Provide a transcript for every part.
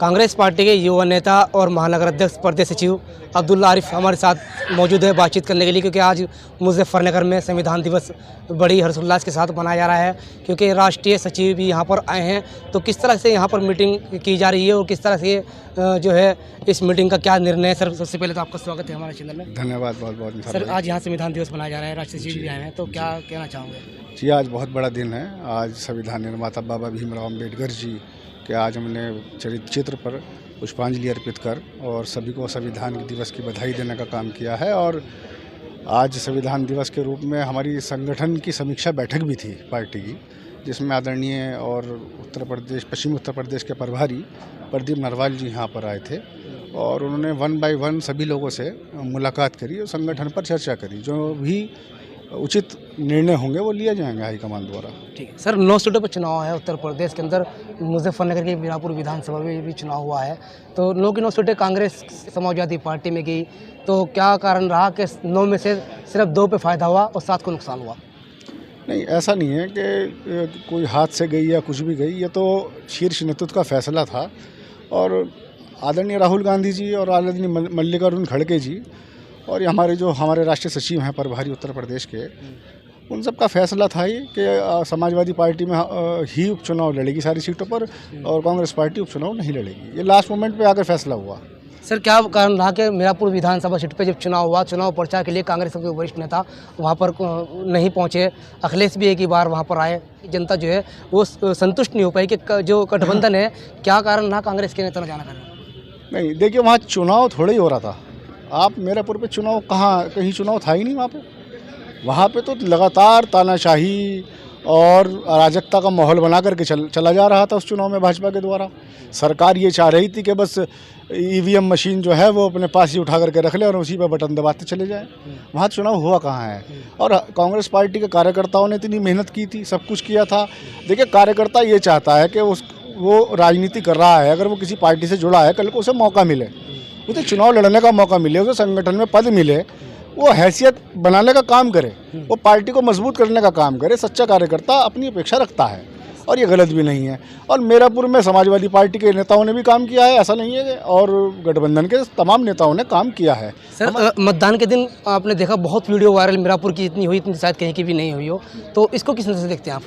Congress party के युवा नेता और महानगर अध्यक्ष प्रदेश सचिव अब्दुल्ला आरिफ हमारे साथ मौजूद है बातचीत करने के लिए, क्योंकि आज मुजफ्फरनगर में संविधान दिवस बड़ी हर्षोल्लास के साथ मनाया जा रहा है, क्योंकि राष्ट्रीय सचिव भी यहाँ पर आए हैं। तो किस तरह से यहाँ पर मीटिंग की जा रही है और किस तरह से जो है इस मीटिंग का क्या निर्णय है? सर, सबसे पहले तो आपका स्वागत है हमारे चैनल में। धन्यवाद, बहुत बहुत। सर, आज यहाँ संविधान दिवस मनाया जा रहा है, राष्ट्रीय सचिव भी आए हैं, तो क्या कहना चाहोगे? जी, आज बहुत बड़ा दिन है। आज संविधान निर्माता बाबा भीमराव अम्बेडकर जी के आज हमने चित्र पर पुष्पांजलि अर्पित कर और सभी को संविधान दिवस की बधाई देने का काम किया है। और आज संविधान दिवस के रूप में हमारी संगठन की समीक्षा बैठक भी थी पार्टी की, जिसमें आदरणीय और पश्चिमी उत्तर प्रदेश के प्रभारी प्रदीप नरवाल जी यहाँ पर आए थे और उन्होंने 1 बाय 1 सभी लोगों से मुलाकात करी और संगठन पर चर्चा करी। जो भी उचित निर्णय होंगे वो लिए जाएंगे हाईकमान द्वारा। ठीक है सर, 9 सीटों पर चुनाव है उत्तर प्रदेश के अंदर। मुजफ्फरनगर की मीरापुर विधानसभा में भी चुनाव हुआ है, तो 9 की 9 सीटें कांग्रेस समाजवादी पार्टी में गई। तो क्या कारण रहा कि 9 में से सिर्फ 2 पे फ़ायदा हुआ और 7 को नुकसान हुआ? नहीं, ऐसा नहीं है कि कोई हाथ से गई या कुछ भी गई, ये तो शीर्ष नेतृत्व का फैसला था। और आदरणीय राहुल गांधी जी और आदरणीय मल्लिकार्जुन खड़गे जी और ये हमारे राष्ट्रीय सचिव हैं प्रभारी उत्तर प्रदेश के, उन सब का फैसला था ये कि समाजवादी पार्टी में ही उपचुनाव लड़ेगी सारी सीटों पर और कांग्रेस पार्टी उपचुनाव नहीं लड़ेगी। ये लास्ट मोमेंट पे आकर फैसला हुआ। सर, क्या कारण रहा कि मीरापुर विधानसभा सीट पे जब चुनाव हुआ, चुनाव प्रचार के लिए कांग्रेस के वरिष्ठ नेता वहाँ पर नहीं पहुँचे, अखिलेश भी एक ही बार वहाँ पर आए, जनता जो है वो संतुष्ट नहीं हो पाई कि जो गठबंधन है, क्या कारण रहा कांग्रेस के नेता न जाना करना? नहीं, देखिए, वहाँ चुनाव थोड़ा ही हो रहा था। आप मीरापुर पे चुनाव कहीं चुनाव था ही नहीं वहाँ पे तो लगातार तानाशाही और अराजकता का माहौल बना करके चला जा रहा था उस चुनाव में भाजपा के द्वारा। सरकार ये चाह रही थी कि बस ईवीएम मशीन जो है वो अपने पास ही उठा करके रख ले और उसी पर बटन दबाते चले जाएं। वहाँ चुनाव हुआ कहाँ है? और कांग्रेस पार्टी के कार्यकर्ताओं ने इतनी मेहनत की थी, सब कुछ किया था। देखिए, कार्यकर्ता ये चाहता है कि वो राजनीति कर रहा है, अगर वो किसी पार्टी से जुड़ा है, कल को उसे मौका मिले, उसे चुनाव लड़ने का मौका मिले, उसे संगठन में पद मिले, वो हैसियत बनाने का काम करे, वो पार्टी को मजबूत करने का काम करे। सच्चा कार्यकर्ता अपनी अपेक्षा रखता है और ये गलत भी नहीं है। और मीरापुर में समाजवादी पार्टी के नेताओं ने भी काम किया है, ऐसा नहीं है, और गठबंधन के तमाम नेताओं ने काम किया है। सर, मतदान के दिन आपने देखा बहुत वीडियो वायरल मीरापुर की इतनी हुई, इतनी शायद कहीं की भी नहीं हुई हो, तो इसको किस नजर से देखते हैं आप?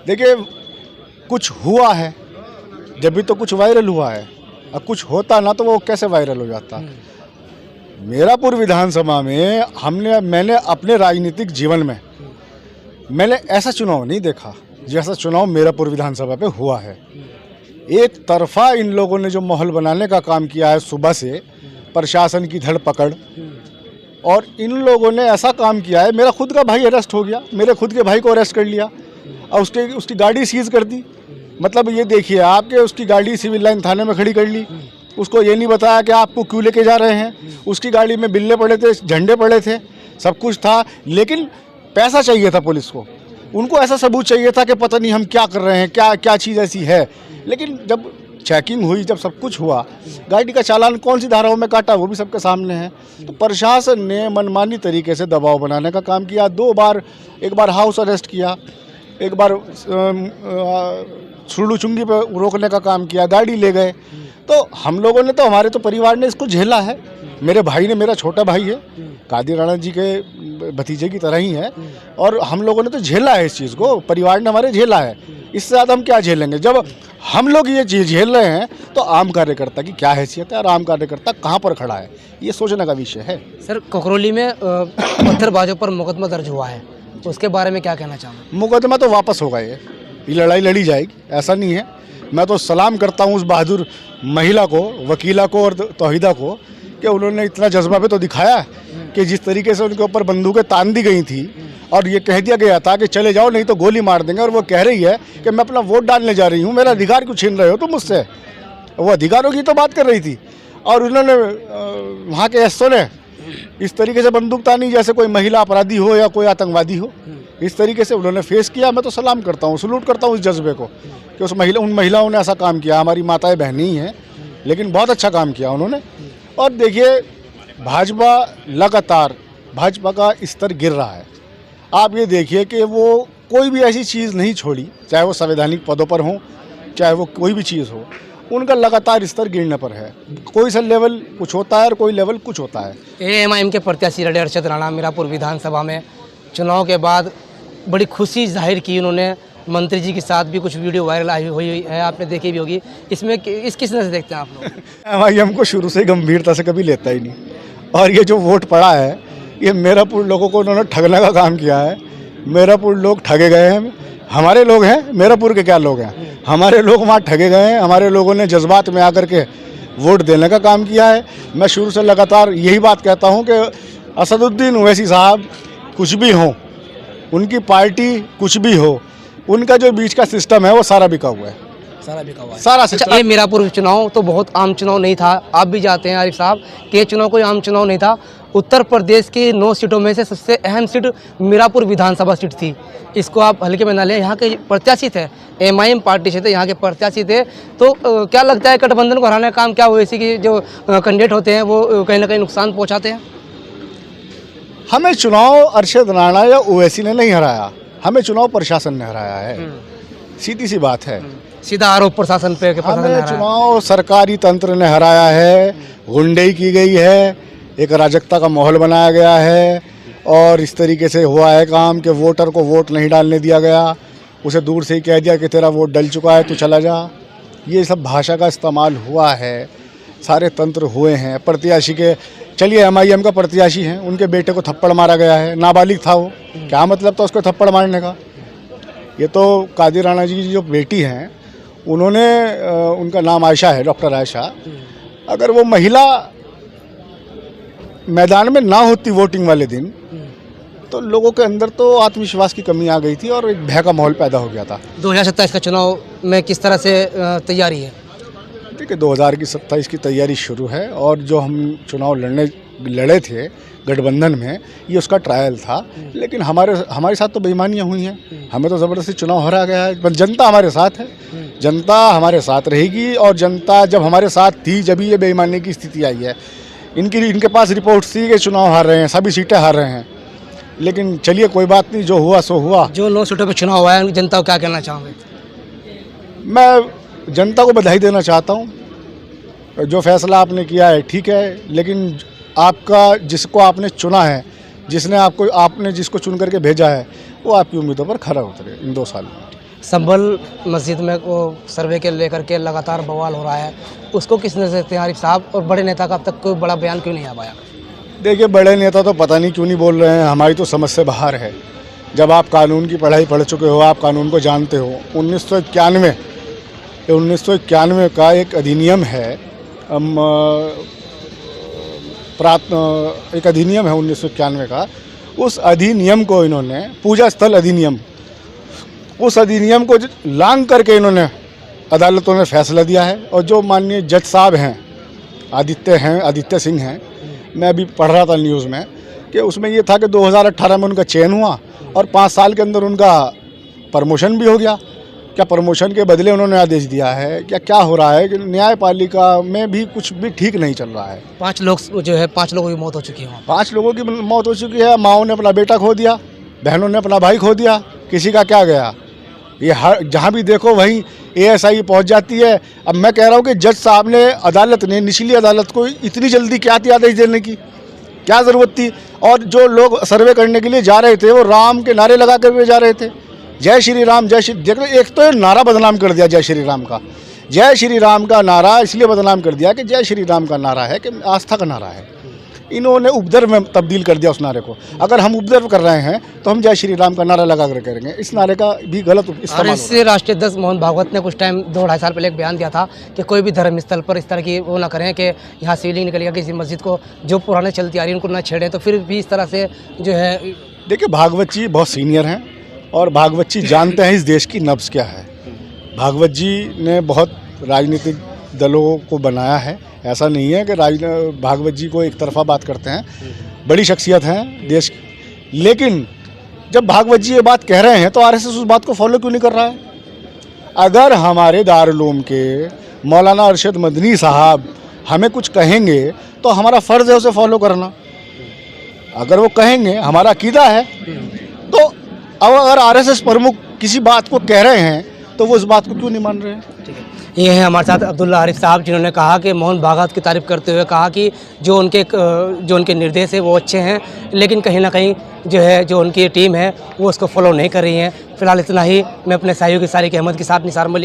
देखिए, कुछ हुआ है जब भी तो कुछ वायरल हुआ है, और कुछ होता ना तो वो कैसे वायरल हो जाता। मीरापुर विधानसभा में मैंने अपने राजनीतिक जीवन में मैंने ऐसा चुनाव नहीं देखा जैसा चुनाव मीरापुर विधानसभा पे हुआ है। एक तरफा इन लोगों ने जो माहौल बनाने का काम किया है सुबह से, प्रशासन की धरपकड़, और इन लोगों ने ऐसा काम किया है। मेरा खुद का भाई अरेस्ट हो गया, मेरे खुद के भाई को अरेस्ट कर लिया और उसकी गाड़ी सीज कर दी। मतलब ये देखिए आपके, उसकी गाड़ी सिविल लाइन थाने में खड़ी कर ली, उसको ये नहीं बताया कि आपको क्यों लेके जा रहे हैं। उसकी गाड़ी में बिल्ले पड़े थे, झंडे पड़े थे, सब कुछ था, लेकिन पैसा चाहिए था पुलिस को। उनको ऐसा सबूत चाहिए था कि पता नहीं हम क्या कर रहे हैं, क्या चीज़ ऐसी है। लेकिन जब चेकिंग हुई, जब सब कुछ हुआ, गाड़ी का चालान कौन सी धाराओं में काटा वो भी सबके सामने है। तो प्रशासन ने मनमानी तरीके से दबाव बनाने का काम किया। 2 बार, एक बार हाउस अरेस्ट किया, एक बार सुरलू चुंगी पर रोकने का काम किया, गाड़ी ले गए। तो हम लोगों ने तो, हमारे तो परिवार ने इसको झेला है। मेरे भाई ने, मेरा छोटा भाई है, कादिर राणा जी के भतीजे की तरह ही है, और हम लोगों ने तो झेला है इस चीज़ को, परिवार ने हमारे झेला है। इससे ज़्यादा हम क्या झेलेंगे? जब हम लोग ये चीज़ झेल रहे हैं तो आम कार्यकर्ता की क्या हैसियत है और आम कार्यकर्ता कहाँ पर खड़ा है, ये सोचने का विषय है। सर, ककरौली में पत्थरबाजों पर मुकदमा दर्ज हुआ है, तो उसके बारे में क्या कहना चाहूँगा? मुकदमा तो वापस होगा, ये लड़ाई लड़ी जाएगी, ऐसा नहीं है। मैं तो सलाम करता हूँ उस बहादुर महिला को, वकीला को और तौहीदा को, कि उन्होंने इतना जज्बा पे तो दिखाया कि जिस तरीके से उनके ऊपर बंदूकें तान दी गई थी और ये कह दिया गया था कि चले जाओ नहीं तो गोली मार देंगे, और वो कह रही है कि मैं अपना वोट डालने जा रही हूँ, मेरा अधिकार क्यों छीन रहे हो तुम मुझसे। वो अधिकारों की तो बात कर रही थी, और उन्होंने वहाँ के एसओ ने इस तरीके से बंदूक तानी जैसे कोई महिला अपराधी हो या कोई आतंकवादी हो। इस तरीके से उन्होंने फेस किया। मैं तो सलाम करता हूँ, सलूट करता हूँ इस जज्बे को कि उन महिलाओं ने ऐसा काम किया। हमारी माताएं बहनें ही हैं, लेकिन बहुत अच्छा काम किया उन्होंने। और देखिए, भाजपा लगातार, भाजपा का स्तर गिर रहा है। आप ये देखिए कि वो कोई भी ऐसी चीज़ नहीं छोड़ी, चाहे वो संवैधानिक पदों पर हो, चाहे वो कोई भी चीज़ हो, उनका लगातार स्तर गिरने पर है। कोई सा लेवल कुछ होता है और कोई लेवल कुछ होता है। एएमआईएम के प्रत्याशी लड़े अरशद राणा मीरापुर विधानसभा में चुनाव के बाद बड़ी खुशी जाहिर की उन्होंने। मंत्री जी के साथ भी कुछ वीडियो वायरल आई हुई है, आपने देखी भी होगी। इसमें इस किस तरह से देखते हैं आप लोग? एमआईएम को शुरू से गंभीरता से कभी लेता ही नहीं, और ये जो वोट पड़ा है ये मीरापुर लोगों को उन्होंने ठगने का काम किया है। मीरापुर लोग ठगे गए हैं, हमारे लोग हैं, मीरापुर के क्या लोग हैं, हमारे लोग वहाँ ठगे गए हैं। हमारे लोगों ने जज्बात में आकर के वोट देने का काम किया है। मैं शुरू से लगातार यही बात कहता हूँ कि असदुद्दीन ओवैसी साहब कुछ भी हों, उनकी पार्टी कुछ भी हो, उनका जो बीच का सिस्टम है वो सारा बिका हुआ है, सारा बिका हुआ है। सारा अच्छा, सिस्टम। ये मीरापुर चुनाव तो बहुत आम चुनाव नहीं था, आप भी जाते हैं आरिफ साहब कि ये चुनाव कोई आम चुनाव नहीं था। उत्तर प्रदेश की 9 सीटों में से सबसे अहम सीट मीरापुर विधानसभा सीट थी। इसको आप हल्के में ना लें, यहाँ के प्रत्याशी थे, एमआईएम पार्टी से थे, यहाँ के प्रत्याशी थे। तो क्या लगता है गठबंधन को हराने का काम क्या ओवैसी की जो कैंडिडेट होते हैं वो कहीं ना कहीं नुकसान पहुँचाते हैं? हमें चुनाव अरशद राणा या ओवैसी ने नहीं हराया, हमें चुनाव प्रशासन ने हराया है। सीधी सी बात है, सीधा आरोप प्रशासन पे हमें चुनाव सरकारी तंत्र ने हराया है। गुंडई की गई है, एक अराजकता का माहौल बनाया गया है, और इस तरीके से हुआ है काम कि वोटर को वोट नहीं डालने दिया गया, उसे दूर से ही कह दिया कि तेरा वोट डल चुका है, तू चला जा। ये सब भाषा का इस्तेमाल हुआ है, सारे तंत्र हुए हैं। प्रत्याशी के, चलिए एमआईएम का प्रत्याशी हैं, उनके बेटे को थप्पड़ मारा गया है, नाबालिग था वो, क्या मतलब था उसको थप्पड़ मारने का? ये तो कादिर राणा जी की जो बेटी हैं, उन्होंने उनका नाम आयशा है, डॉक्टर आयशा, अगर वो महिला मैदान में ना होती वोटिंग वाले दिन तो लोगों के अंदर तो आत्मविश्वास की कमी आ गई थी और एक भय का माहौल पैदा हो गया था। 2027 का चुनाव में किस तरह से तैयारी है? देखिए 2027 की तैयारी शुरू है, और जो हम चुनाव लड़े थे गठबंधन में, ये उसका ट्रायल था। लेकिन हमारे साथ तो बेईमानियां हुई हैं, हमें तो ज़बरदस्ती चुनाव हरा गया है। पर जनता हमारे साथ है, जनता हमारे साथ रहेगी, और जनता जब हमारे साथ थी जब ये बेईमानी की स्थिति आई है। इनके पास रिपोर्ट थी कि चुनाव हार रहे हैं, सभी सीटें हार रहे हैं। लेकिन चलिए कोई बात नहीं, जो हुआ सो हुआ। जो 9 सीटों पर चुनाव हुआ है, जनता को क्या कहना चाहोगे? मैं जनता को बधाई देना चाहता हूँ, जो फैसला आपने किया है ठीक है, लेकिन आपका जिसको आपने चुना है, आपने जिसको चुन करके भेजा है, वो आपकी उम्मीदों पर खरा उतरे इन 2 साल में। संभल मस्जिद में वो सर्वे के लेकर के लगातार बवाल हो रहा है, उसको किस नज़र से देखते हैं आरिफ साहब? और बड़े नेता का अब तक कोई बड़ा बयान क्यों नहीं आ पाया? देखिए बड़े नेता तो पता नहीं क्यों नहीं बोल रहे हैं, हमारी तो समझ से बाहर है। जब आप कानून की पढ़ाई पढ़ चुके हो, आप कानून को जानते हो। 1991 का एक अधिनियम है, एक अधिनियम है 1991 का। उस अधिनियम को इन्होंने, पूजा स्थल अधिनियम, उस अधिनियम को लांघ करके इन्होंने अदालतों ने फैसला दिया है। और जो माननीय जज साहब हैं, आदित्य सिंह हैं, मैं अभी पढ़ रहा था न्यूज़ में कि उसमें ये था कि 2018 में उनका चयन हुआ और 5 साल के अंदर उनका प्रमोशन भी हो गया। क्या प्रमोशन के बदले उन्होंने आदेश दिया है? क्या हो रहा है कि न्यायपालिका में भी कुछ भी ठीक नहीं चल रहा है। 5 लोगों की मौत हो चुकी है। 5 लोगों की मौत हो चुकी है। माओं ने अपना बेटा खो दिया, बहनों ने अपना भाई खो दिया, किसी का क्या गया। ये हर जहाँ भी देखो वहीं एएसआई पहुँच जाती है। अब मैं कह रहा हूँ कि जज साहब ने, अदालत ने, निचली अदालत को इतनी जल्दी क्या थी आदेश देने की, क्या ज़रूरत थी? और जो लोग सर्वे करने के लिए जा रहे थे वो राम के नारे लगा कर जा रहे थे, जय श्री राम, जय श्री। देख लो, एक तो नारा बदनाम कर दिया जय श्री राम का। जय श्री राम का नारा इसलिए बदनाम कर दिया कि जय श्री राम का नारा है कि आस्था का नारा है। इन्होंने उपद्रव में तब्दील कर दिया उस नारे को। अगर हम उपद्रव कर रहे हैं तो हम जय श्री राम का नारा लगा कर करेंगे। इस नारे का भी गलत इस्तेमाल। इससे राष्ट्रीय अध्यक्ष मोहन भागवत ने कुछ टाइम 2-2.5 साल पहले एक बयान दिया था कि कोई भी धर्म स्थल पर इस तरह की वो ना करें कि यहाँ शिवलिंग निकलेगा, किसी मस्जिद को जो पुराने चलती आ रही है उनको ना छेड़ें। तो फिर भी इस तरह से जो है, देखिए भागवत जी बहुत सीनियर हैं और भागवत जी जानते हैं इस देश की नब्ज़ क्या है। भागवत जी ने बहुत राजनीतिक दलों को बनाया है। ऐसा नहीं है कि भागवत जी को एक तरफा बात करते हैं, बड़ी शख्सियत हैं देश की। लेकिन जब भागवत जी ये बात कह रहे हैं तो आरएसएस उस बात को फॉलो क्यों नहीं कर रहा है? अगर हमारे दारुल-उलूम के मौलाना अरशद मदनी साहब हमें कुछ कहेंगे तो हमारा फ़र्ज़ है उसे फॉलो करना। अगर वो कहेंगे, हमारा अकीदा है, तो अब अगर आरएसएस प्रमुख किसी बात को कह रहे हैं तो वो इस बात को क्यों नहीं मान रहे हैं? ठीक है। ये हैं हमारे साथ अब्दुल्ला आरिफ साहब, जिन्होंने कहा कि मोहन भागवत की तारीफ़ करते हुए कहा कि जो उनके निर्देश है वो अच्छे हैं, लेकिन कहीं ना कहीं जो उनकी टीम है वो उसको फॉलो नहीं कर रही है। फ़िलहाल इतना ही। मैं अपने सहयोगी सारिक अहमद के साथ निसार मलिक।